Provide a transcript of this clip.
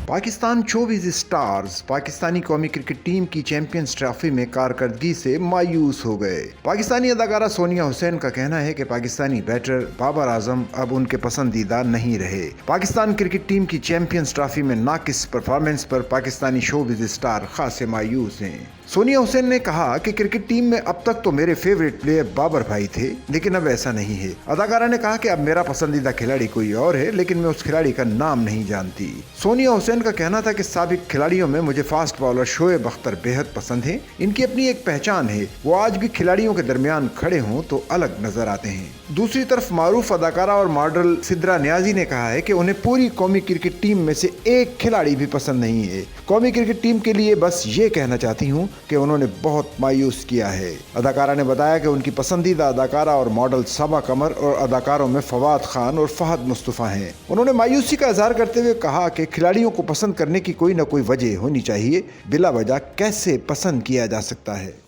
Pakistan 24 stars Pakistani कौमी cricket team की champions trophy में कारकर्दगी से मायूस हो गए। पाकिस्तानी अदाकारा सोनिया हुसैन का कहना है कि पाकिस्तानी बैटर बाबर आजम अब उनके पसंदीदा नहीं रहे। पाकिस्तान क्रिकेट टीम की चैंपियंस ट्रॉफी में नाकिस परफॉर्मेंस पर पाकिस्तानी शोबिज स्टार खासे मायूस हैं। सोनिया हुसैन ने कहा कि क्रिकेट टीम में अब तक तो मेरे फेवरेट प्लेयर बाबर भाई थे, लेकिन अब ऐसा नहीं है। अदाकारा ने कहा कि अब मेरा पसंदीदा खिलाड़ी कोई और है, लेकिन मैं उस खिलाड़ी का नाम नहीं जानती। सोनिया हुसैन का कहना था कि साबिक खिलाड़ियों में मुझे फास्ट बॉलर शोएब अख्तर बेहद पसंद है। इनकी अपनी एक पहचान है, वो आज भी खिलाड़ियों के दरमियान खड़े हों तो अलग नजर आते हैं। दूसरी तरफ मारूफ अदाकारा और मॉडल सिद्रा नियाजी ने कहा है कि उन्हें पूरी कौमी क्रिकेट टीम में से एक खिलाड़ी भी पसंद नहीं है। कौमी क्रिकेट टीम के लिए बस ये कहना चाहती हूँ कि उन्होंने बहुत मायूस किया है। अदाकारा ने बताया कि उनकी पसंदीदा अदाकारा और मॉडल सबा कमर और अदाकारों में फवाद खान और फहद मुस्तफ़ा हैं। उन्होंने मायूसी का इजहार करते हुए कहा कि खिलाड़ियों को पसंद करने की कोई न कोई वजह होनी चाहिए, बिला वजह कैसे पसंद किया जा सकता है।